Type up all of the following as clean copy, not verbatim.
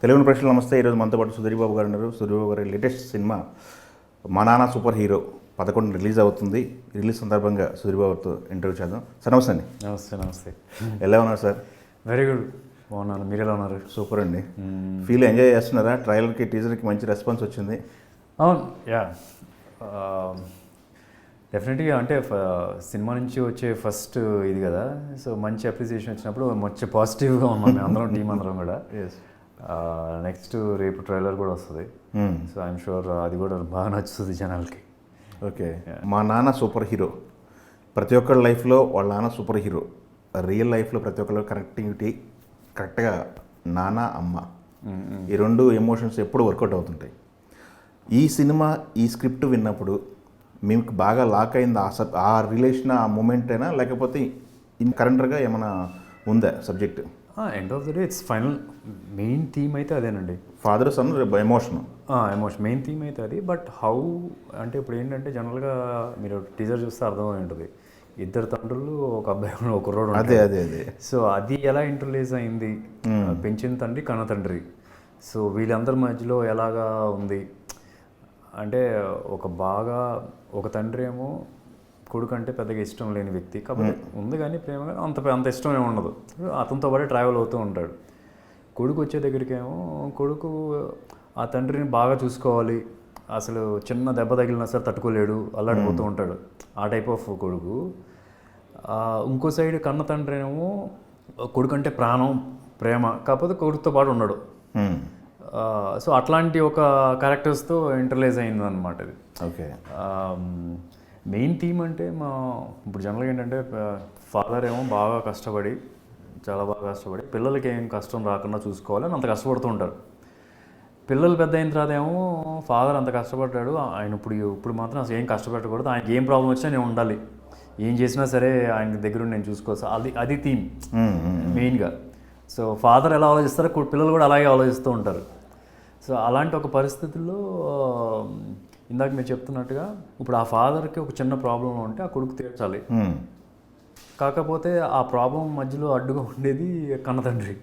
తెలుగు ప్రశ్నలు నమస్తే. ఈరోజు మనతో పాటు సుధీర్ బాబు గారు ఉన్నారు. సుధీర్ బాబు గారి లేటెస్ట్ సినిమా మా నాన్న సూపర్ హీరో 11 రిలీజ్ అవుతుంది. రిలీజ్ సందర్భంగా సుధీర్ బాబుతో ఇంటర్వ్యూ చేద్దాం. సార్ నమస్తే అండి. నమస్తే. ఎలా ఉన్నారు సార్? వెరీ గుడ్, బాగున్నాను. మీరు ఎలా ఉన్నారు? సూపర్ అండి. ఫీల్ ఎంజాయ్ చేస్తున్నారా? ట్రైలర్కి టీజర్కి మంచి రెస్పాన్స్ వచ్చింది. అవును, యా, డెఫినెట్గా. అంటే సినిమా నుంచి వచ్చే ఫస్ట్ ఇది కదా, సో మంచి అప్రిసియేషన్ వచ్చినప్పుడు మంచి పాజిటివ్గా ఉన్నాం మేము అందరం, టీం అందరం కూడా. నెక్స్ట్ రేపు ట్రైలర్ కూడా వస్తుంది, సో ఐఎమ్ షూర్ అది కూడా బాగా నచ్చుతుంది జనాలకి. ఓకే, మా నాన్న సూపర్ హీరో. ప్రతి ఒక్కరి లైఫ్లో వాళ్ళ నాన్న సూపర్ హీరో. రియల్ లైఫ్లో ప్రతి ఒక్కరు కనెక్టివిటీ కరెక్ట్గా నాన్న అమ్మ, ఈ రెండు ఎమోషన్స్ ఎప్పుడు వర్కౌట్ అవుతుంటాయి. ఈ సినిమా ఈ స్క్రిప్ట్ విన్నప్పుడు మీకు బాగా లాక్ అయింది ఆ రిలేషన్, ఆ మూమెంట్ అయినా, లేకపోతే కరెంట్గా ఏమైనా ఉందా subject? End of the day it's final. Main theme అయితే అదేనండి, father son emotion. Main theme అయితే అది. బట్ హౌ అంటే ఇప్పుడు ఏంటంటే జనరల్గా మీరు టీజర్ చూస్తే అర్థమై ఉంటుంది, ఇద్దరు తండ్రులు ఒక అబ్బాయి ఒక రోడ్. అదే అదే అదే సో అది ఎలా ఇంటర్లేజ్ అయింది, పెంచిన తండ్రి కన్న తండ్రి, సో వీళ్ళందరి మధ్యలో ఎలాగా ఉంది అంటే, ఒక తండ్రి ఏమో కొడుకు అంటే పెద్దగా ఇష్టం లేని వ్యక్తి, కాకపోతే ఉంది కానీ ప్రేమగా అంత ఇష్టం ఏమి ఉండదు. అతనితో పాటు ట్రావెల్ అవుతూ ఉంటాడు. కొడుకు వచ్చే దగ్గరికి ఏమో కొడుకు ఆ తండ్రిని బాగా చూసుకోవాలి, అసలు చిన్న దెబ్బ తగిలినా సరే తట్టుకోలేడు, అల్లాడిపోతూ ఉంటాడు, ఆ టైప్ ఆఫ్ కొడుకు. ఇంకో సైడ్ కన్న తండ్రి ఏమో కొడుకు అంటే ప్రాణం, ప్రేమ, కాకపోతే కొడుకుతో పాటు ఉన్నాడు. సో అట్లాంటి ఒక క్యారెక్టర్స్తో ఇంటర్లేజ్ అయింది అనమాట ఇది. ఓకే, మెయిన్ థీమ్ అంటే ఇప్పుడు జనరల్గా ఏంటంటే ఫాదర్ ఏమో చాలా బాగా కష్టపడి పిల్లలకి ఏం కష్టం రాకుండా చూసుకోవాలని అంత కష్టపడుతూ ఉంటారు. పిల్లలు పెద్ద అయిన తర్వాత ఏమో ఫాదర్ అంత కష్టపడ్డాడు, ఆయన ఇప్పుడు మాత్రం అసలు ఏం కష్టపెట్టకూడదు, ఆయనకి ఏం ప్రాబ్లం వచ్చినా నేను ఉండాలి, ఏం చేసినా సరే ఆయన దగ్గర నేను చూసుకోవచ్చు, అది థీమ్ మెయిన్గా. సో ఫాదర్ ఎలా ఆలోచిస్తారో పిల్లలు కూడా అలాగే ఆలోచిస్తూ ఉంటారు. సో అలాంటి ఒక పరిస్థితుల్లో ఇందాక మీరు చెప్తున్నట్టుగా ఇప్పుడు ఆ ఫాదర్కి ఒక చిన్న ప్రాబ్లం ఉంటే ఆ కొడుకు తీర్చాలి, కాకపోతే ఆ ప్రాబ్లం మధ్యలో అడ్డుగా ఉండేది కన్న తండ్రి.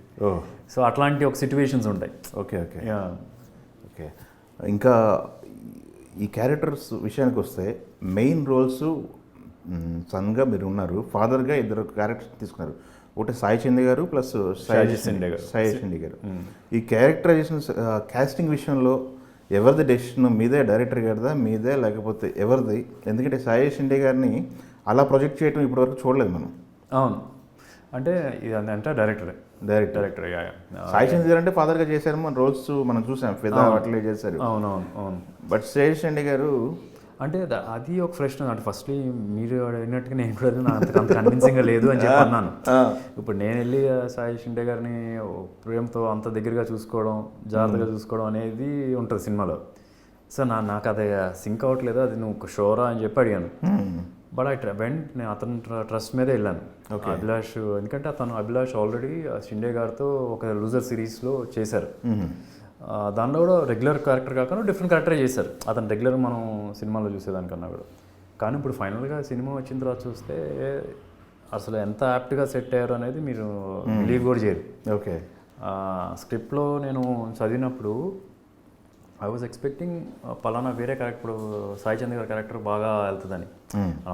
సో అట్లాంటి ఒక సిచ్యువేషన్స్ ఉంటాయి. Okay okay okay. ఇంకా ఈ క్యారెక్టర్స్ విషయానికి వస్తే మెయిన్ రోల్స్ సన్గా మీరు ఉన్నారు, ఫాదర్గా ఇద్దరు క్యారెక్టర్స్ తీసుకున్నారు. ఒకటి సాయి చందే గారు ప్లస్ సాయి చందే గారు. ఈ క్యారెక్టరైజేషన్ కాస్టింగ్ విషయంలో ఎవరిది డెసిషన్? మీదే, డైరెక్టర్ గారిదా, మీదే, లేకపోతే ఎవరిది? ఎందుకంటే సాయి షిండే గారిని అలా ప్రొజెక్ట్ చేయడం ఇప్పటివరకు చూడలేదు మనం. అవును, అంటే ఇది అంటే డైరెక్టర్. సాయి చందే గారు అంటే ఫాదర్గా చేశారు, మన రోల్స్ మనం చూసాం, ఫిదా అట్లే చేశారు. అవును. బట్ సాయి షిండే గారు అంటే అది ఒక ఫ్రెష్నెస్. అంటే ఫస్ట్లీ మీరు అడిగినట్టుగా నేను కూడా అంత కన్విన్సింగ్గా లేదు అని చెప్పి అన్నాను. ఇప్పుడు నేను వెళ్ళి సాయి షిండే గారిని ప్రేమతో అంత దగ్గరగా చూసుకోవడం, జాగ్రత్తగా చూసుకోవడం అనేది ఉంటుంది సినిమాలో. సో నాకు అది సింక్ అవ్వట్లేదు, అది నువ్వు షోరా అని చెప్పి అడిగాను. బట్ నేను అతని ట్రస్ట్ మీదే వెళ్ళాను. అభిలాష్, ఎందుకంటే అభిలాష్ ఆల్రెడీ షిండే గారితో ఒక లూజర్ సిరీస్లో చేశారు. దానిలో కూడా రెగ్యులర్ క్యారెక్టర్ కాకుండా డిఫరెంట్ క్యారెక్టరే చేశారు అతను, రెగ్యులర్ మనం సినిమాలో చూసేదానికన్నా కూడా. కానీ ఇప్పుడు ఫైనల్గా సినిమా వచ్చిన తర్వాత చూస్తే అసలు ఎంత యాప్ట్గా సెట్ అయ్యారు అనేది మీరు బిలీవ్ కూడా చేయరు. ఓకే, స్క్రిప్ట్లో నేను చదివినప్పుడు ఐ వాజ్ ఎక్స్పెక్టింగ్ పలానా వేరే క్యారెక్టర్, సాయి చంద్ర గారి క్యారెక్టర్ బాగా వెళ్తుందని.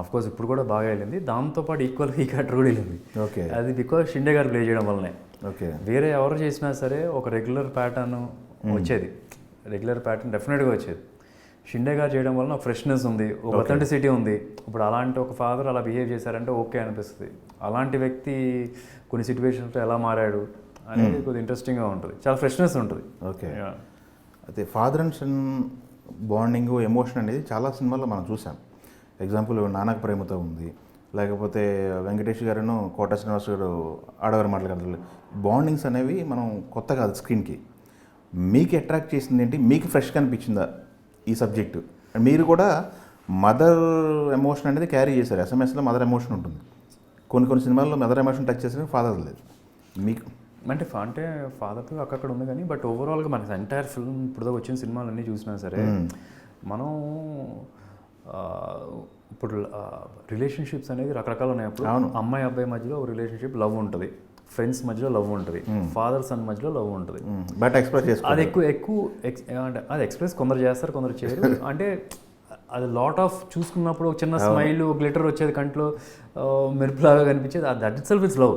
అఫ్కోర్స్ ఇప్పుడు కూడా బాగా వెళ్ళింది, దాంతోపాటు ఈక్వల్గా ఈ క్యారెక్టర్ కూడా వెళ్ళింది. ఓకే, అది బికాజ్ షిండే గారు ప్లే చేయడం వల్లనే. ఓకే, వేరే ఎవరు చేసినా సరే ఒక రెగ్యులర్ ప్యాటర్న్ వచ్చేది, డెఫినెట్గా వచ్చేది. షిండే గారు చేయడం వల్ల ఒక ఫ్రెష్నెస్ ఉంది, ఒక అథెంటిసిటీ ఉంది. ఇప్పుడు అలాంటి ఒక ఫాదర్ అలా బిహేవ్ చేశారంటే ఓకే అనిపిస్తుంది. అలాంటి వ్యక్తి కొన్ని సిచ్యువేషన్స్లో ఎలా మారాడు అనేది కొద్దిగా ఇంట్రెస్టింగ్గా ఉంటుంది, చాలా ఫ్రెష్నెస్ ఉంటుంది. ఓకే, అయితే father and son bonding, emotion అనేది చాలా సినిమాల్లో మనం చూసాం. ఎగ్జాంపుల్ నాన్నక ప్రేమతో ఉంది, లేకపోతే వెంకటేష్ గారును కోట శ్రీనివాస్ గారు ఆడవారి మాట్లాడగలరు. బాండింగ్స్ అనేవి మనం కొత్త కాదు స్క్రీన్కి. మీకు అట్రాక్ట్ చేసింది ఏంటి? మీకు ఫ్రెష్గా అనిపించిందా ఈ సబ్జెక్టు? మీరు కూడా మదర్ ఎమోషన్ అనేది క్యారీ చేశారు. ఎస్ఎంఎస్లో మదర్ ఎమోషన్ ఉంటుంది, కొన్ని సినిమాల్లో మదర్ ఎమోషన్ టచ్ చేసిన ఫాదర్ లేదు. మీకు అంటే ఫాదర్తో అక్కడ ఉంది కానీ, బట్ ఓవరాల్గా మనకి ఎంటైర్ ఫిల్మ్ ఇప్పుడు వచ్చిన సినిమాలన్నీ చూసినా సరే మనం ఇప్పుడు రిలేషన్షిప్స్ అనేది రకరకాలు ఉన్నాయి. అప్పుడు అమ్మాయి అబ్బాయి మధ్యలో ఒక రిలేషన్షిప్, లవ్ ఉంటుంది. ఫ్రెండ్స్ మధ్యలో లవ్ ఉంటుంది, ఫాదర్ సన్ మధ్యలో లవ్ ఉంటుంది. బట్ ఎక్స్ప్రెస్ చేసుకో అది ఎక్కువ అంటే అది ఎక్స్ప్రెస్ కొందరు చేస్తారు, కొందరు చేయరు. అంటే అది లాట్ ఆఫ్ చూసుకున్నప్పుడు ఒక చిన్న స్మైల్, గ్లిటర్ వచ్చేది కంట్లో, మెరుపులాగా కనిపించేది, that it self it's love.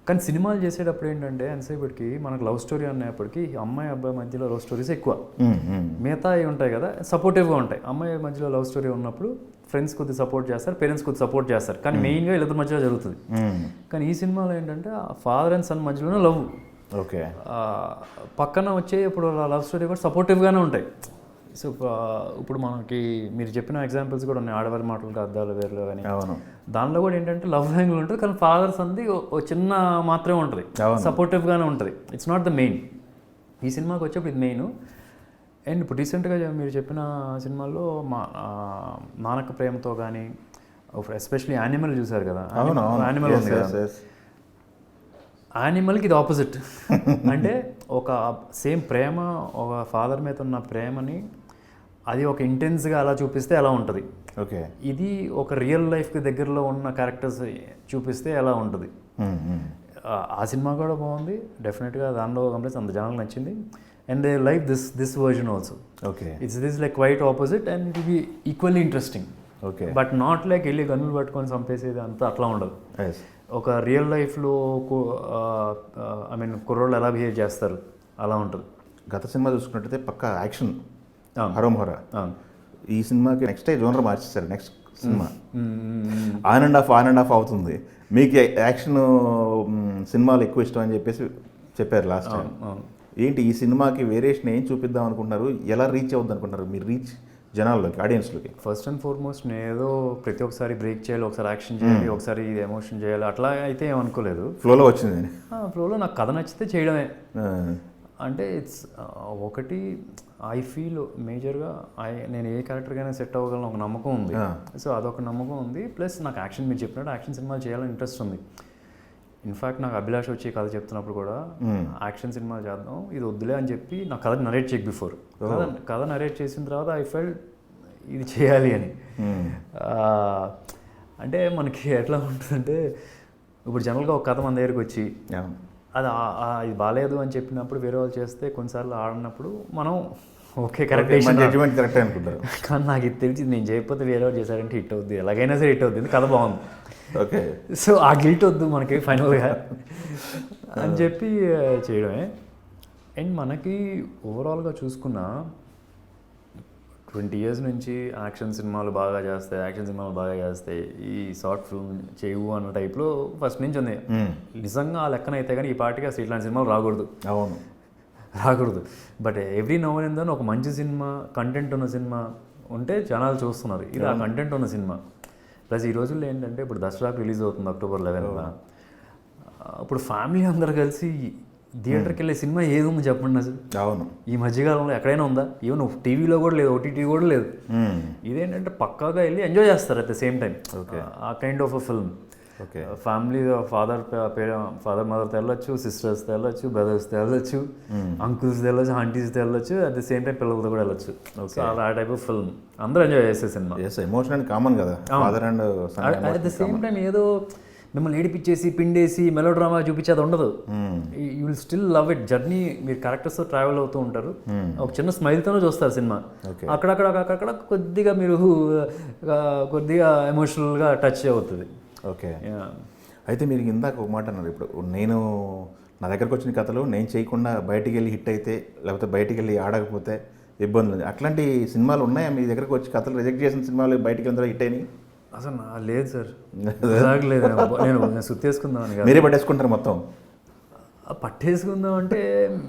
కానీ సినిమాలు చేసేటప్పుడు ఏంటంటే ఎంతసేపటికి మనకు లవ్ స్టోరీ అనేప్పటికీ అమ్మాయి అబ్బాయి మధ్యలో లవ్ స్టోరీస్ ఎక్కువ, మిగతా ఉంటాయి కదా సపోర్టివ్గా ఉంటాయి. అమ్మాయి మధ్యలో లవ్ స్టోరీ ఉన్నప్పుడు ఫ్రెండ్స్ కొద్దిగా సపోర్ట్ చేస్తారు, పేరెంట్స్ కొద్దిగా సపోర్ట్ చేస్తారు, కానీ మెయిన్గా వీళ్ళిద్దరి మధ్యలో జరుగుతుంది. కానీ ఈ సినిమాలో ఏంటంటే ఫాదర్ అండ్ సన్ మధ్యలోనే లవ్. ఓకే, పక్కన వచ్చే ఇప్పుడు లవ్ స్టోరీ కూడా సపోర్టివ్గానే ఉంటాయి. సో ఇప్పుడు మనకి మీరు చెప్పిన ఎగ్జాంపుల్స్ కూడా ఉన్నాయి, ఆడవారి మాటలకు అద్దాలు వేర్లు అని. అవును, దానిలో కూడా ఏంటంటే లవ్ యాంగిల్ ఉంటుంది, కానీ ఫాదర్స్ అంది ఓ చిన్న మాత్రమే ఉంటుంది, సపోర్టివ్గానే ఉంటుంది. It's not the main. ఈ సినిమాకి వచ్చేప్పుడు ఇది మెయిన్. అండ్ ఇప్పుడు రీసెంట్గా మీరు చెప్పిన సినిమాల్లో నానక ప్రేమతో కానీ, ఎస్పెషలీ యానిమల్ చూసారు కదా, యానిమల్ ఉంది కదా, యానిమల్కి ఇది ఆపోజిట్. అంటే ఒక సేమ్ ప్రేమ, ఒక ఫాదర్ మీద ఉన్న ప్రేమని అది ఒక ఇంటెన్స్గా అలా చూపిస్తే ఎలా ఉంటుంది, ఓకే, ఇది ఒక రియల్ లైఫ్కి దగ్గరలో ఉన్న క్యారెక్టర్స్ చూపిస్తే ఎలా ఉంటుంది. ఆ సినిమా కూడా బాగుంది డెఫినెట్గా, దానిలో కంప్లీట్ అంత జనాలకు నచ్చింది. And they like this version also. Okay, it's like quite opposite and it be equally interesting. Okay, but not like వెళ్ళి గన్నులు పట్టుకొని చంపేసేది అంతా అట్లా ఉండదు. ఒక రియల్ లైఫ్లో ఐ మీన్ కుర్రోళ్ళు ఎలా బిహేవ్ చేస్తారు అలా ఉంటుంది. గత సినిమా చూసుకున్నట్టయితే పక్కా యాక్షన్, హరోం హొరా. ఈ సినిమాకి నెక్స్ట్ జోనర్ మార్చేస్తారు. Next cinema on and of అవుతుంది. మీకు యాక్షన్ సినిమాలు ఎక్కువ ఇష్టం అని చెప్పేసి చెప్పారు లాస్ట్ టైం. ఏంటి ఈ సినిమాకి వేరియేషన్ ఏం చూపిద్దాం అనుకుంటున్నారు, ఎలా రీచ్ అవుద్ది అనుకుంటున్నారు మీరు, రీచ్ జనాల్లోకి, ఆడియన్స్లోకి? ఫస్ట్ అండ్ ఫార్మోస్ట్ నేను ఏదో ప్రతి ఒక్కసారి బ్రేక్ చేయాలి, ఒకసారి యాక్షన్ చేయాలి, ఒకసారి ఇది ఎమోషన్ చేయాలి, అట్లా అయితే ఏమనుకోలేదు. ఫ్లోలో వచ్చింది. ఫ్లోలో నాకు కథ నచ్చితే చేయడమే. అంటే ఇట్స్ ఒకటి ఐ ఫీల్ మేజర్గా నేను ఏ క్యారెక్టర్కైనా సెట్ అవ్వగలను ఒక నమ్మకం ఉంది. సో అదొక నమ్మకం ఉంది. ప్లస్ నాకు యాక్షన్, మీరు చెప్పినట్టు యాక్షన్ సినిమాలు చేయాలని ఇంట్రెస్ట్ ఉంది. ఇన్ఫ్యాక్ట్ నాకు అభిలాష్ వచ్చి కథ చెప్తున్నప్పుడు కూడా యాక్షన్ సినిమాలు చేద్దాం, ఇది వద్దులే అని చెప్పి నా కథ నరేట్ చేయక బిఫోర్, కథ నరేట్ చేసిన తర్వాత ఐ ఫెల్ట్ ఇది చేయాలి అని. అంటే మనకి ఎట్లా ఉంటుందంటే ఇప్పుడు జనరల్గా ఒక కథ మన దగ్గరికి వచ్చి అది ఇది బాగాలేదు అని చెప్పినప్పుడు వేరే వాళ్ళు చేస్తే కొన్నిసార్లు ఆడినప్పుడు మనం ఓకే కరెక్ట్ అనుకుంటారు. కానీ నాకు ఇది తెలిసి నేను చేయకపోతే వేరే వాళ్ళు చేశారంటే హిట్ అవుద్ది, ఎలాగైనా సరే హిట్ అవుద్ది, కథ బాగుంది. ఓకే, సో ఆ గిల్ట్ వద్దు మనకి ఫైనల్గా అని చెప్పి చేయడమే. అండ్ మనకి ఓవరాల్గా చూసుకున్న 20 years నుంచి యాక్షన్ సినిమాలు బాగా చేస్తాయి, ఈ షార్ట్ ఫిల్మ్ చేయవు అన్న టైప్లో ఫస్ట్ నుంచి ఉంది. నిజంగా ఆ లెక్కన అయితే కానీ ఈ పార్టీకి అసలు ఇట్లాంటి సినిమాలు రాకూడదు. But every now and then ఒక మంచి సినిమా, కంటెంట్ ఉన్న సినిమా ఉంటే జనాలు చూస్తున్నారు. ఇది ఆ కంటెంట్ ఉన్న సినిమా. ప్లస్ ఈ రోజుల్లో ఏంటంటే ఇప్పుడు దసరాకు రిలీజ్ అవుతుంది October 11th. ఇప్పుడు ఫ్యామిలీ అందరు కలిసి థియేటర్కి వెళ్ళే సినిమా ఏది ఉంది చెప్పండి అసలు. అవును, ఈ మధ్యకాలంలో ఎక్కడైనా ఉందా? ఈవెన్ టీవీలో కూడా లేదు, ఓటీటీ కూడా లేదు. ఇదేంటంటే పక్కాగా వెళ్ళి ఎంజాయ్ చేస్తారు అట్ ద సేమ్ టైం. ఆ kind of a film. Family father మదర్తో వెళ్ళొచ్చు, సిస్టర్స్తో వెళ్ళొచ్చు, బ్రదర్స్తో వెళ్ళొచ్చు, అంకుల్స్తో వెళ్ళొచ్చు, ఆంటీస్తో వెళ్ళొచ్చు, అట్ ద సేమ్ టైం పిల్లలతో కూడా వెళ్ళొచ్చు. సో ఆ టైప్ ఆఫ్ ఫిల్మ్ అందరూ ఎంజాయ్ చేసే సినిమా. ఎమోషన్ కామన్ కదా, father and son. At the same time ఏదో మిమ్మల్ని ఏడిపించేసి పిండేసి మెలో డ్రామా చూపించేది ఉండదు. You will still love it. Journey మీరు క్యారెక్టర్స్తో ట్రావెల్ అవుతూ ఉంటారు, ఒక చిన్న స్మైల్తోనే చూస్తారు సినిమా. అక్కడక్కడ కొద్దిగా మీరు కొద్దిగా ఎమోషనల్గా టచ్ అవుతుంది. ఓకే, అయితే మీరు ఇందాక ఒక మాట అన్నారు, ఇప్పుడు నా దగ్గరకు వచ్చిన కథలు నేను చేయకుండా బయటికి వెళ్ళి హిట్ అయితే, లేకపోతే బయటికి వెళ్ళి ఆడకపోతే ఇబ్బందులు, అట్లాంటి సినిమాలు ఉన్నాయా మీ దగ్గరకు వచ్చి కథలు రిజెక్ట్ చేసిన సినిమాలు బయటికి వెళ్ళి హిట్ అయినాయి? అసలు లేదు సార్, లేదు. నేను సుత్తేసుకుందామని కాదు, మీరే పట్టేసుకుంటారు మొత్తం. పట్టేసుకుందాం అంటే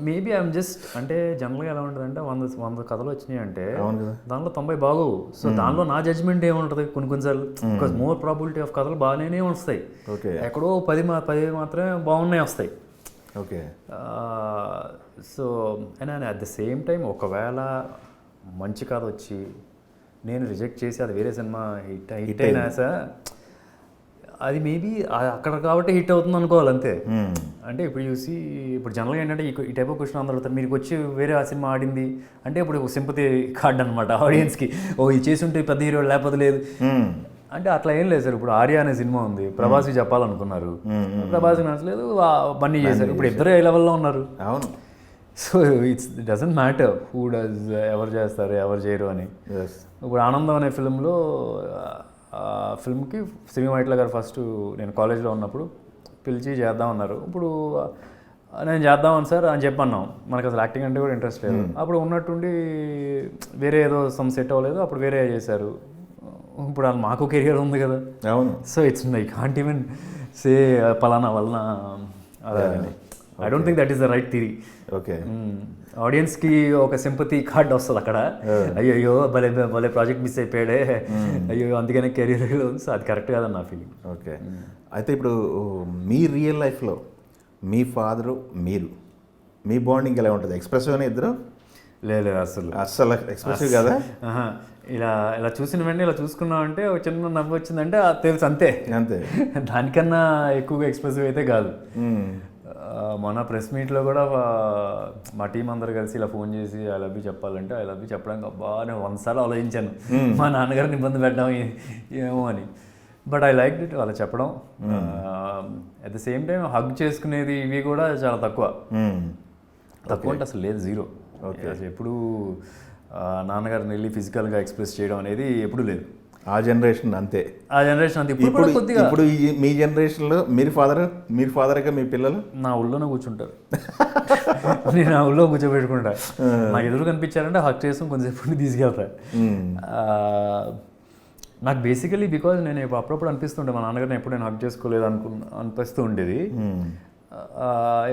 మేబీ ఐఎమ్ జస్ట్, అంటే జనరల్గా ఎలా ఉంటుంది అంటే 100 కథలు వచ్చినాయి అంటే దానిలో 90 బాగోవు. సో దానిలో నా జడ్జ్మెంట్ ఏముంటుంది కొన్నిసార్లు, బికాస్ మోర్ ప్రాబిలిటీ ఆఫ్ కథలు బాగానే వస్తాయి, ఎక్కడో 10 మాత్రమే బాగున్నాయి వస్తాయి. Okay, so and at the same time ఒకవేళ మంచి కథ వచ్చి నేను రిజెక్ట్ చేసి అది వేరే సినిమా హిట్ అయినా సార్, అది మేబీ అక్కడ కాబట్టి హిట్ అవుతుంది అనుకోవాలి అంతే. అంటే ఇప్పుడు జనరల్గా ఏంటంటే ఈ టైప్ ఆఫ్ క్వశ్చన్ అందరూ అడుగుతారు, మీకు వచ్చి వేరే ఆ సినిమా ఆడింది అంటే ఇప్పుడు సింపతి కార్డ్ అనమాట ఆడియన్స్కి. ఇది చేసి ఉంటే పెద్ద హీరో లేకపోతే లేదు అంటే అట్లా ఏం లేదు సార్. ఇప్పుడు ఆర్య అనే సినిమా ఉంది, ప్రభాస్కి చెప్పాలనుకున్నారు, ప్రభాస్కి నచ్చలేదు, బన్నీ చేశారు. ఇప్పుడు ఇద్దరు ఏ లెవెల్లో ఉన్నారు. అవును. So it's doesn't matter who does, ఎవరు చేస్తారు ఎవరు చేయరు అని. ఇప్పుడు ఆనందం అనే ఫిల్మ్లో, ఫిల్మ్కి శ్రీ వైట్ల గారు ఫస్ట్ నేను కాలేజ్లో ఉన్నప్పుడు పిలిచి చేద్దామన్నారు. ఇప్పుడు నేను చేద్దామని సార్ అని చెప్పన్నాం. మనకు అసలు యాక్టింగ్ అంటే కూడా ఇంట్రెస్ట్ లేదు. అప్పుడు ఉన్నట్టుండి వేరే ఏదో సమ్ సెట్ అవ్వలేదు, అప్పుడు వేరే చేశారు. ఇప్పుడు మాకు కెరియర్ ఉంది కదా. అవును. So it's I can't even say పలానా వలన అదే. I don't think that is the right theory. Okay. ఆడియన్స్కి ఒక సింపతి కార్డ్ వస్తుంది అక్కడ. అయ్యో భలే భలే ప్రాజెక్ట్ మిస్ అయిపోయాడే, అయ్యో అందుకనే కెరీర్ ఉంది. సో అది కరెక్ట్ కాదని నా ఫీలింగ్. ఓకే. అయితే ఇప్పుడు మీ రియల్ లైఫ్లో మీ ఫాదరు మీరు, మీ బాండింగ్ ఎలా ఉంటుంది? ఎక్స్ప్రెసివ్ అనే ఇద్దరు? లేదు అస్సలు ఎక్స్ప్రెసివ్ కదా. ఇలా ఇలా చూసిన వెంటనే ఇలా చూసుకున్నామంటే ఒక చిన్న నవ్వు వచ్చిందంటే అది తెలుసు, అంతే అంతే. దానికన్నా ఎక్కువగా ఎక్స్ప్రెసివ్ అయితే కాదు. మన ప్రెస్ మీట్లో కూడా మా టీం అందరు కలిసి ఇలా ఫోన్ చేసి ఐ లవ్ యూ చెప్పాలంటే ఐ లవ్ యూ చెప్పడానికి అబ్బా నేను 100 సార్లు ఆలోచించాను, మా నాన్నగారిని ఇబ్బంది పెట్టడం ఏమో అని. బట్ ఐ లైక్ ఇట్ అలా చెప్పడం. At the same time hug చేసుకునేది ఇవి కూడా చాలా తక్కువ అంటే అసలు లేదు, జీరో. అసలు ఎప్పుడు నాన్నగారిని వెళ్ళి ఫిజికల్గా ఎక్స్ప్రెస్ చేయడం అనేది ఎప్పుడూ లేదు. ఆ జనరేషన్ అంతే. ఇప్పుడు మీ జనరేషన్లో మీరు ఫాదర్గా మీ పిల్లలు నా ఊళ్ళోనే కూర్చుంటారు. నేను నా ఊళ్ళో కూర్చోబెట్టుకుంటా. నాకు ఎదురు కనిపించారంటే హక్ చేస్తాం, కొంచెంసేపు తీసుకెళ్తా. నాకు బేసికలీ బికాజ్ నేను అప్పుడప్పుడు అనిపిస్తుండే మా నాన్నగారిని ఎప్పుడు నేను హక్ చేసుకోలేదు అనిపిస్తూ ఉండేది.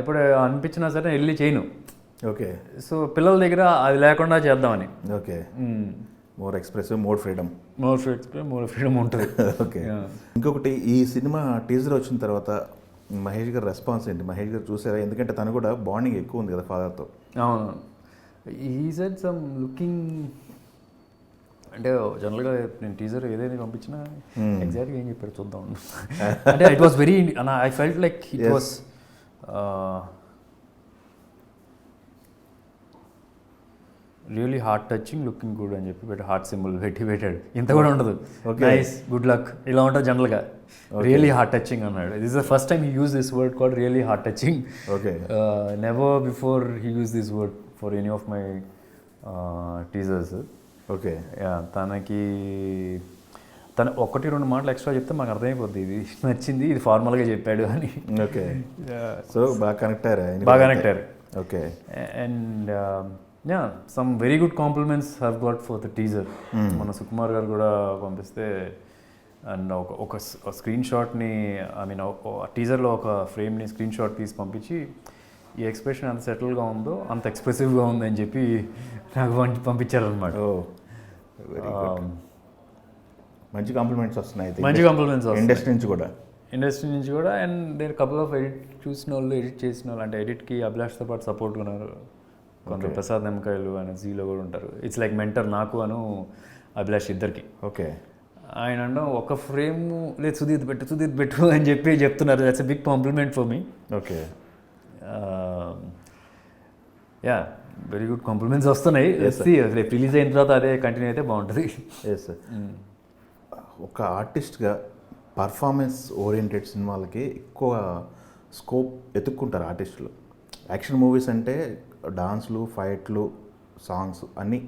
ఎప్పుడు అనిపించినా సరే వెళ్ళి చేయను. ఓకే. సో పిల్లల దగ్గర అది లేకుండా చేద్దామని. Okay. More expressive, more freedom ఉంటుంది. ఓకే. ఇంకొకటి, ఈ సినిమా టీజర్ వచ్చిన తర్వాత మహేష్ గారి రెస్పాన్స్ ఏంటి? మహేష్ గారు చూసారా? ఎందుకంటే తను కూడా బాండింగ్ ఎక్కువ ఉంది కదా ఫాదర్తో. అవును. ఈ సెడ్ సమ్ లుకింగ్ అంటే జనరల్గా నేను టీజర్ ఏదైనా పంపించినా ఎగ్జాక్ట్గా ఏం చెప్పారు చూద్దాం అంటే it was very, I felt like it was really heart touching, looking good అని చెప్పి హార్ట్ సింబల్ పెట్టాడు. ఇంత కూడా ఉండదు, నైస్, గుడ్ లక్ ఇలా ఉంటుంది జనరల్గా. రియలీ హార్ట్ టచింగ్ అన్నాడు. This is the first time he use this word called really heart touching. Okay. Never before he use this word for any of my teasers. Okay. తనకి తను 1-2 మాటలు extra చెప్తే మాకు అర్థమైపోద్ది ఇది నచ్చింది, ఇది ఫార్మల్గా చెప్పాడు అని. ఓకే. సో బాగా కనెక్ట్ అయ్యారు. Okay. And some very good compliments have got for the teaser. మన సుకుమార్ గారు కూడా పంపిస్తే, అండ్ ఒక స్క్రీన్ షాట్ని, ఐ మీన్ టీజర్లో ఒక ఫ్రేమ్ని స్క్రీన్ షాట్ తీసి పంపించి ఈ ఎక్స్ప్రెషన్ ఎంత సెటిల్గా ఉందో అంత ఎక్స్ప్రెసివ్గా ఉందని చెప్పి నాకు పంపించారనమాట. మంచి కాంప్లిమెంట్స్ వస్తున్నాయి. ఇండస్ట్రీ నుంచి కూడా. అండ్ నేను కపుల్ ఆఫ్ ఎడిట్ చూసిన వాళ్ళు, ఎడిట్ చేసిన వాళ్ళు, అంటే ఎడిట్కి అభిలాష్తో పాటు సపోర్ట్ ఉన్నారు. కొందరు ప్రసాద్ నెమ్మకాయలు ఆయన జీలో కూడా ఉంటారు. ఇట్స్ లైక్ మెంటర్ నాకు అను అభిలాష్ ఇద్దరికి. ఓకే. ఆయన అంటే ఒక ఫ్రేమ్ లేదు సుదీత్ పెట్టు అని చెప్పి చెప్తున్నారు. That's a big compliment for me. Okay. Yeah, very good compliments వస్తున్నాయి. రేపు రిలీజ్ అయిన తర్వాత అదే కంటిన్యూ అయితే బాగుంటుంది. Yes sir. ఒక ఆర్టిస్ట్గా పర్ఫార్మెన్స్ ఓరియంటెడ్ సినిమాలకి ఎక్కువ స్కోప్ ఎత్తుక్కుంటారు ఆర్టిస్టులు. యాక్షన్ మూవీస్ అంటే డాన్స్లు, ఫైట్లు, సాంగ్స్ అన్నీ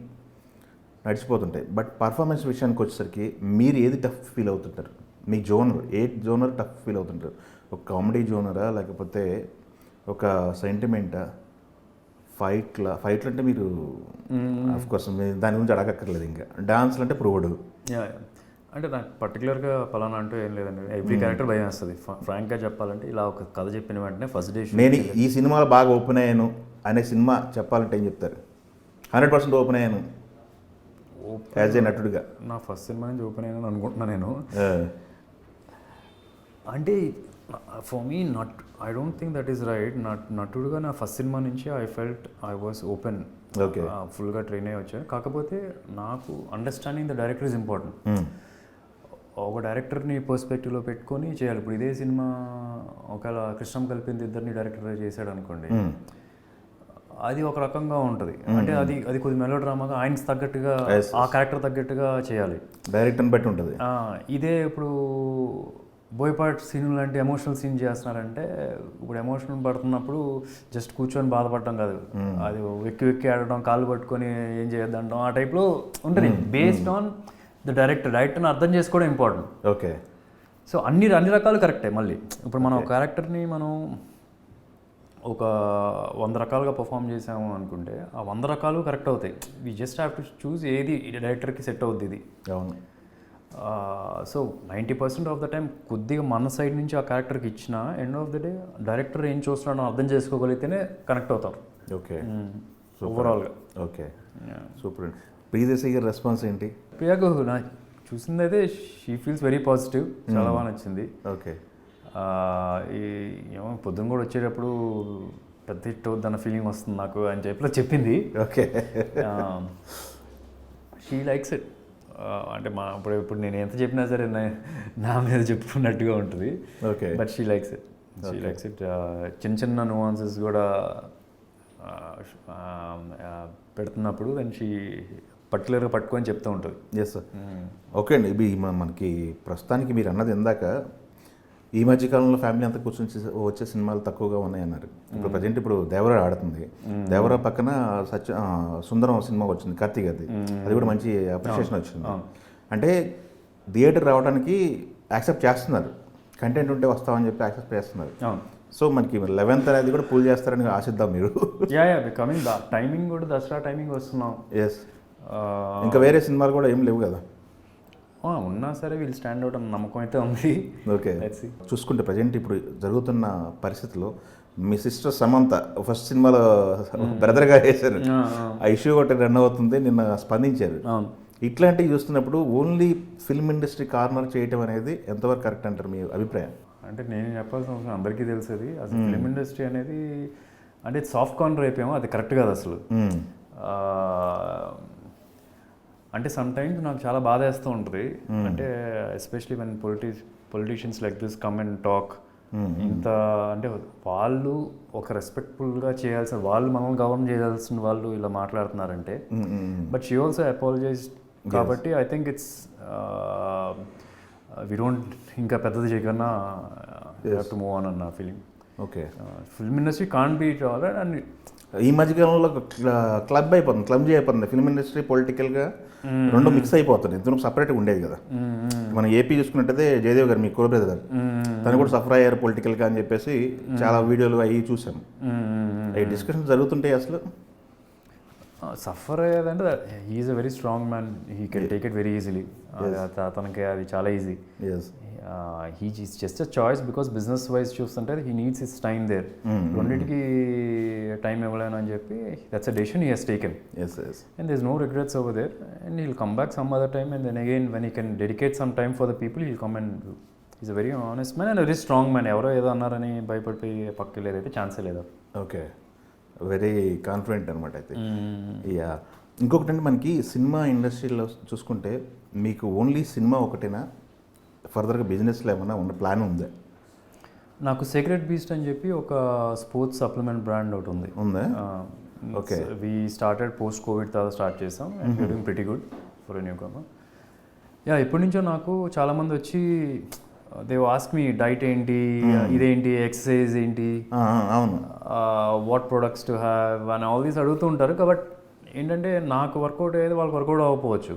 నడిచిపోతుంటాయి. బట్ పర్ఫార్మెన్స్ విషయానికి వచ్చేసరికి మీరు ఏది టఫ్ ఫీల్ అవుతుంటారు? మీ జోనర్ టఫ్ ఫీల్ అవుతుంటారు? ఒక కామెడీ జోనరా, లేకపోతే ఒక సెంటిమెంటా, ఫైట్లు అంటే మీరు ఆఫ్కోర్స్ దాని గురించి అడగక్కర్లేదు. ఇంకా డాన్స్లు అంటే ప్రూవ్డ్. అంటే నాకు పర్టికులర్గా పలానా అంటూ ఏం లేదండి. ఎవ్రీ క్యారెక్టర్ భయం వస్తుంది. ఫ్రాంక్గా చెప్పాలంటే ఇలా ఒక కథ చెప్పిన వెంటనే ఫస్ట్ డే నేను ఈ సినిమాలో బాగా ఓపెన్ అయ్యాను అనే సినిమా చెప్పాలంటే ఏం చెప్తారు? 100% ఓపెన్ అయ్యాను యాజ్ ఏ నటుడుగా. నా ఫస్ట్ సినిమా నుంచి ఓపెన్ అయ్యాను అనుకుంటున్నా నేను. అంటే for me I don't think that is right. నటుడుగా నా ఫస్ట్ సినిమా నుంచి I felt I was open. Okay. ఫుల్గా ట్రైన్ అయ్యి వచ్చాను. కాకపోతే నాకు understanding the director is important. ఒక డైరెక్టర్ని పర్స్పెక్టివ్లో పెట్టుకొని చేయాలి. ఇప్పుడు ఇదే సినిమా ఒకవేళ కృష్ణం కలిపింది ఇద్దరిని డైరెక్టర్ చేశాడు అనుకోండి, అది ఒక రకంగా ఉంటుంది. అంటే అది అది కొద్ది మెలో డ్రామాగా ఆయనకి తగ్గట్టుగా ఆ క్యారెక్టర్ తగ్గట్టుగా చేయాలి. డైరెక్టర్ని బట్టి ఉంటుంది. ఇదే ఇప్పుడు బోయపాటి సీన్ లాంటి ఎమోషనల్ సీన్ చేస్తున్నారంటే ఇప్పుడు ఎమోషనల్ పడుతున్నప్పుడు జస్ట్ కూర్చొని బాధపడటం కాదు, అది వెక్కి వెక్కి ఆడటం, కాళ్ళు పట్టుకొని ఏం చేయొద్దంటాం, ఆ టైప్లో ఉంటుంది. బేస్డ్ ఆన్ ద డైరెక్టర్ని అర్థం చేసుకోవడం ఇంపార్టెంట్. ఓకే. సో అన్ని రకాలు కరెక్టే. మళ్ళీ ఇప్పుడు మనం క్యారెక్టర్ని మనం ఒక 100 రకాలుగా పర్ఫామ్ చేసాము అనుకుంటే ఆ 100 రకాలు కరెక్ట్ అవుతాయి. We just have to choose ఏది డైరెక్టర్కి సెట్ అవుద్ది ఇది. అవును. సో 90% ఆఫ్ ద టైం కొద్దిగా మన సైడ్ నుంచి ఆ క్యారెక్టర్కి ఇచ్చిన end of the day director ఏం చూస్తున్నాడో అర్థం చేసుకోగలిగితేనే కనెక్ట్ అవుతారు. ఓకే. ఓవరాల్గా. Okay, super. ప్రియదర్శి గారి రెస్పాన్స్ ఏంటి? ప్రియాకు నా చూసిందైతే షీ ఫీల్స్ వెరీ పాజిటివ్, చాలా బాగా నచ్చింది. ఓకే. ఏమో పొద్దున్న కూడా వచ్చేటప్పుడు పెద్ద హిట్ అవుద్దన్న ఫీలింగ్ వస్తుంది నాకు అని చెప్పి చెప్పింది. ఓకే. She likes it. అంటే ఇప్పుడు నేను ఎంత చెప్పినా సరే నా మీద చెప్పుకున్నట్టుగా ఉంటుంది. Okay. But she likes it. చిన్న చిన్న నువాన్సెస్ కూడా పెడుతున్నప్పుడు దాన్ని షీ పర్టికులర్గా పట్టుకొని చెప్తూ ఉంటుంది. Yes sir. ఓకే అండి. ఇవి మనకి ప్రస్తుతానికి మీరు అన్నది ఇందాక ఈ మధ్య కాలంలో ఫ్యామిలీ అంతా కూర్చొని వచ్చే సినిమాలు తక్కువగా ఉన్నాయన్నారు. ఇప్పుడు ప్రజెంట్ ఇప్పుడు దేవరా ఆడుతుంది. దేవరా పక్కన సుందరం సినిమా వచ్చింది కార్తీక్ అది. అది కూడా మంచి అప్రిషియేషన్ వచ్చింది. అంటే థియేటర్ రావడానికి యాక్సెప్ట్ చేస్తున్నారు, కంటెంట్ ఉంటే వస్తామని చెప్పి యాక్సెప్ట్ చేస్తున్నారు. సో మనకి 11th అనేది కూడా పూల్ చేస్తారని ఆశిద్దాం మీరు. కమింగ్ టైమింగ్ కూడా దసరా టైమింగ్ వస్తున్నాం. ఎస్. ఇంకా వేరే సినిమాలు కూడా ఏం లేవు కదా. ఉన్నా సరే వీళ్ళు స్టాండ్ అవుట్ అన్న నమ్మకం అయితే ఉంది. ఓకే. చూసుకుంటే ప్రజెంట్ ఇప్పుడు జరుగుతున్న పరిస్థితిలో మీ సిస్టర్ సమంత ఫస్ట్ సినిమాలో బ్రదర్గా వేశారు. ఆ ఇష్యూ ఒకటి రన్ అవుతుంది, నిన్న స్పందించారు. ఇట్లాంటివి చూస్తున్నప్పుడు ఓన్లీ ఫిల్మ్ ఇండస్ట్రీ కార్నర్ చేయటం అనేది ఎంతవరకు కరెక్ట్ అంటారు మీ అభిప్రాయం? అంటే నేను చెప్పాల్సిన అవసరం అందరికీ తెలుస్తుంది. అసలు ఫిల్మ్ ఇండస్ట్రీ అనేది అంటే సాఫ్ట్ కార్నర్ అయిపోయామో అది కరెక్ట్ కాదు అసలు. అంటే సమ్ టైమ్స్ నాకు చాలా బాధ వేస్తూ ఉంటుంది. అంటే especially when politicians like this come and talk. ఇంత అంటే వాళ్ళు ఒక రెస్పెక్ట్ఫుల్గా చేయాల్సిన వాళ్ళు మనల్ని గవర్న్ చేయాల్సిన వాళ్ళు ఇలా మాట్లాడుతున్నారంటే, బట్ షీ ఆల్సో అపాలజైజ్. కాబట్టి I think it's we don't ఇంకా పెద్దది చేయకన్నా హ్యావ్ టు మూవ్ ఆన్ అన్న feeling. Okay. Film industry can't be all and ఈ మధ్యకాలంలో క్లబ్ అయిపోతుంది, క్లబ్జీ అయిపోతుంది. ఫిల్మ్ ఇండస్ట్రీ పొలిటికల్గా రెండు మిక్స్ అయిపోతుంది. ఇందులో సపరేట్గా ఉండేది కదా. మనం ఏపీ చూసుకున్నట్టయితే జయదేవ్ గారు, మీ కో బ్రదర్, తను కూడా సఫర్ అయ్యారు పొలిటికల్గా అని చెప్పేసి చాలా వీడియోలు అవి చూసాం. అవి డిస్కషన్ జరుగుతుంటాయి. అసలు సఫర్ అయ్యేదంటే he is a very strong man, he can take it very easily. తనకి అది చాలా easy. He is just a choice because business wise చూస్తుంటే he needs his time there. రెండింటికి టైం ఇవ్వలేను అని చెప్పి that's a decision he has taken. And there is no regrets over there. And he'll come back some other time and then again when he can dedicate some time for the people he'll come and is a very honest man and very strong man. ఎవరో ఏదో అన్నారని భయపడిపోయి పక్కకి లేదైతే ఛాన్సే లేదు. Okay. Very confident అనమాట అయితే. Yeah. ఇంకొకటి అంటే మనకి సినిమా ఇండస్ట్రీలో చూసుకుంటే మీకు ఓన్లీ సినిమా ఒకటేనా, ఫర్దర్గా బిజినెస్లో ఏమైనా ఉన్న ప్లాన్ ఉందా? నాకు సీక్రెట్ బీస్ట్ అని చెప్పి ఒక స్పోర్ట్స్ సప్లిమెంట్ బ్రాండ్ ఒకటి ఉందా? Okay. We started post covid తర్వాత స్టార్ట్ చేసాం and we doing pretty good for a newcomer. Yeah, ఇప్పటి నుంచో నాకు చాలామంది వచ్చి దే ఆస్క్ మీ డైట్ ఏంటి, ఇదేంటి, ఎక్సర్సైజ్ ఏంటి, అవును, వాట్ ప్రొడక్ట్స్ టు హ్యావ్ అని ఆల్ దీస్ అడుగుతూ ఉంటారు. బట్ ఏంటంటే నాకు వర్కౌట్ అయ్యేది వాళ్ళకి వర్కౌట్ అవ్వకపోవచ్చు.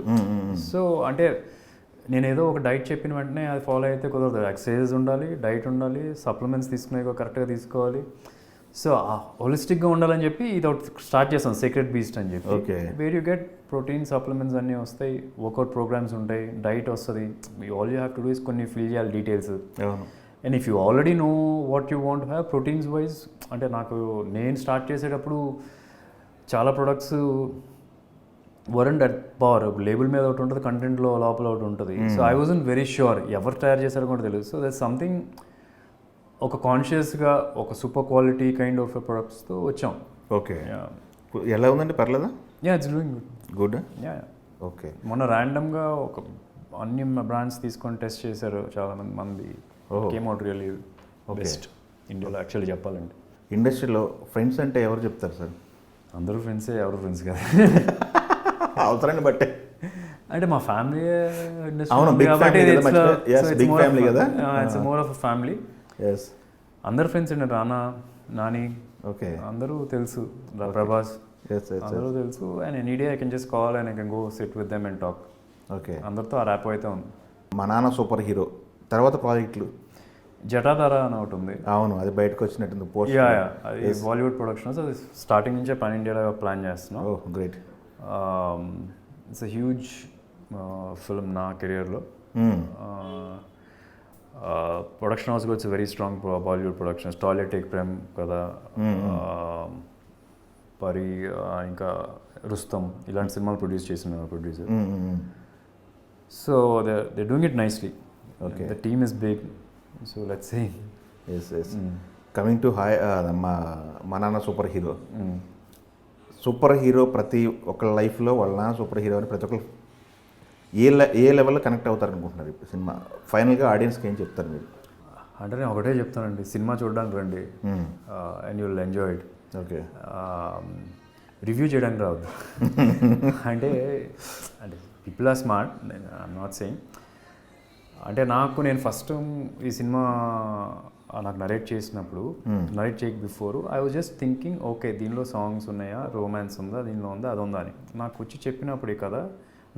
సో అంటే నేను ఏదో ఒక డైట్ చెప్పిన వెంటనే అది ఫాలో అయితే కుదరదు. ఎక్సర్సైజ్ ఉండాలి, డైట్ ఉండాలి, సప్లిమెంట్స్ తీసుకునే కరెక్ట్గా తీసుకోవాలి. సో హోలిస్టిక్గా ఉండాలని చెప్పి ఇది ఒకటి స్టార్ట్ చేస్తాం, సీక్రెట్ బీస్ట్ అని చెప్పి. Where you get protein supplements అన్నీ వస్తాయి, వర్కౌట్ ప్రోగ్రామ్స్ ఉంటాయి, డైట్ వస్తుంది. All you have to do is కొన్ని ఫిల్ చేయాలి details. And if you already know what you want have proteins wise, అంటే నాకు నేను స్టార్ట్ చేసేటప్పుడు చాలా products weren't at power, label మీద ఒకటి ఉంటుంది, కంటెంట్లో లోపల ఒకటి ఉంటుంది. So I wasn't very sure ఎవరు తయారు చేశారో కూడా తెలియదు. సో దట్ సంథింగ్ ఒక కాన్షియస్గా ఒక సూపర్ క్వాలిటీ కైండ్ ఆఫ్ ప్రొడక్ట్స్తో వచ్చాం. ఓకే. ఎలా ఉందండి, పర్లేదా? Yeah, it's doing good. Yeah. Okay. మొన్న ర్యాండమ్గా ఒక అన్ని బ్రాండ్స్ తీసుకొని టెస్ట్ చేశారు చాలా మంది. కేమ్ అవుట్ రియల్లీ బెస్ట్ ఇండియాలో యాక్చువల్లీ చెప్పాలంటే. ఇండస్ట్రీలో ఫ్రెండ్స్ అంటే ఎవరు చెప్తారు సార్? అందరూ ఫ్రెండ్సే, ఎవరు ఫ్రెండ్స్ కదా. అవసరాన్ని బట్టే. అంటే మా ఫ్యామిలీ అవును, big family కదా, yes, big family కదా. It's more of family. Yes. అందరు ఫ్రెండ్స్ అండి, రానా, నాని, ఓకే. అందరూ తెలుసు, ప్రభాస్, ఎస్ ఎస్. అందరూ తెలుసు. And any day I can just call and I can go sit with them and talk. Okay. అందరితో ఆ ర్యాప్ అయితే ఉంది. మా నాన్న సూపర్ హీరో తర్వాత ప్రాజెక్టులు. జటాధార అని ఒకటి ఉంది. అవును, అది బయటకు వచ్చినట్టుంది పోస్ట్. యా, అది బాలీవుడ్ ప్రొడక్షన్స్. అది స్టార్టింగ్ నుంచే పాన్ ఇండియాలో ప్లాన్ చేస్తున్నాం. Oh great. It's a huge film నా కెరియర్లో. ప్రొడక్షన్ హౌస్ కూడా it's very strong Bollywood productions. Toilet Ek Prem కదా, పరి, ఇంకా రుస్తం, ఇలాంటి సినిమాలు ప్రొడ్యూస్ చేసిన producer. So they doing it nicely. Okay. The team is big, so let's see. Yes yes. Coming to hi, మా నాన్న సూపర్ హీరో. సూపర్ హీరో ప్రతి ఒక్కళ్ళ లైఫ్లో వాళ్ళ నాన్న సూపర్ హీరో అని ప్రతి ఒక్కరు ఏ లెవెల్లో కనెక్ట్ అవుతారు అనుకుంటున్నారు ఇప్పుడు సినిమా ఫైనల్గా ఆడియన్స్కి ఏం చెప్తారు మీరు? అంటే నేను ఒకటే చెప్తానండి, సినిమా చూడడానికి రండి and you will enjoy it. Okay. Review చేయడానికి రావద్దు. అంటే people are smart, I'm not saying. అంటే నేను ఫస్ట్ ఈ సినిమా నాకు నరేట్ చేసినప్పుడు, నరేట్ చేయక before I was just thinking, okay దీనిలో సాంగ్స్ ఉన్నాయా, రొమాన్స్ ఉందా, దీనిలో ఉందా, అది ఉందా అని. నాకు వచ్చి చెప్పినప్పుడు ఈ కథ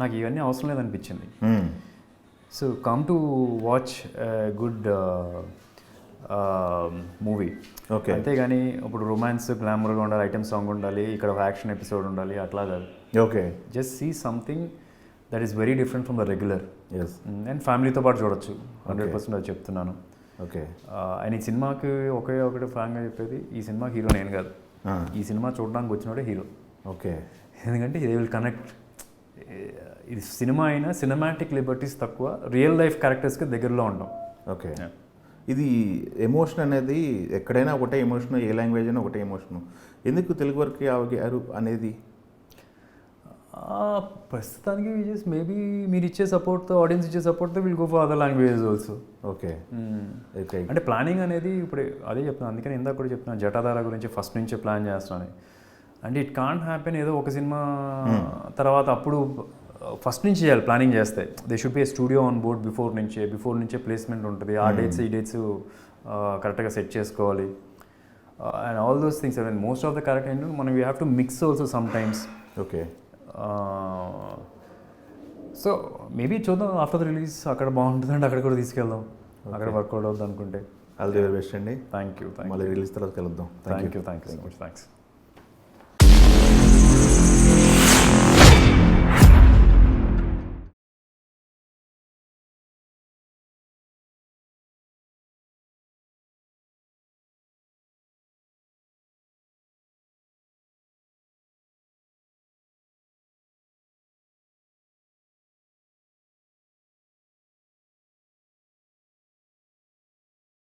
నాకు ఇవన్నీ అవసరం లేదనిపించింది. So come to watch good movie. Okay. అంతేగాని ఇప్పుడు రొమాన్స్ గ్లామర్గా ఉండాలి, ఐటమ్ సాంగ్ ఉండాలి, ఇక్కడ ఒక యాక్షన్ ఎపిసోడ్ ఉండాలి, అట్లా కాదు. Okay. Just see something that is very different from the regular. Yes. And ఫ్యామిలీతో పాటు చూడొచ్చు, 100% అది చెప్తున్నాను. ఓకే. అండ్ ఈ సినిమాకి ఒకటి ఫ్రాంక్గా చెప్పేది, ఈ సినిమా హీరో నేను కాదు, ఈ సినిమా చూడడానికి వచ్చినోడే హీరో. ఓకే. ఎందుకంటే దే విల్ కనెక్ట్. ఇది సినిమా అయినా సినిమాటిక్ లిబర్టీస్ తక్కువ, రియల్ లైఫ్ క్యారెక్టర్స్కి దగ్గరలో ఉంటాం. ఓకే. ఇది ఎమోషన్ అనేది ఎక్కడైనా ఒకటే ఎమోషన్, ఏ లాంగ్వేజ్ అయినా ఒకటే ఎమోషన్. ఎందుకు తెలుగు వరకు ఆగారు అనేది? ప్రస్తుతానికి జస్ట్ మేబీ మీరు ఇచ్చే సపోర్ట్తో, ఆడియన్స్ ఇచ్చే సపోర్ట్తో will go for other languages also. Okay. Okay. అంటే ప్లానింగ్ అనేది ఇప్పుడు అదే చెప్తున్నాను, అందుకని ఇందాక కూడా చెప్తున్నాను జటాధార గురించి ఫస్ట్ నుంచే ప్లాన్ చేస్తున్నాను. అంటే ఇట్ కాంట్ హ్యాపెన్ ఏదో ఒక సినిమా తర్వాత అప్పుడు ఫస్ట్ నుంచి చేయాలి ప్లానింగ్ చేస్తే. They should be A studio on board before నుంచే ప్లేస్మెంట్ ఉంటుంది. ఆ డేట్స్ ఈ డేట్స్ కరెక్ట్గా సెట్ చేసుకోవాలి. And all those things. And most of the correct ఏంటంటే మనం we have to mix also some times. Okay. So maybe చూద్దాం after the release, అక్కడ బాగుంటుందంటే అక్కడ కూడా తీసుకెళ్దాం, అక్కడ వర్కౌట్ అవుతుంది అనుకుంటే. ఆల్ ది వెరీ బెస్ట్ అండి. Thank you. మళ్ళీ రిలీజ్ తర్వాత కలుద్దాం. Thank you so much. Thanks.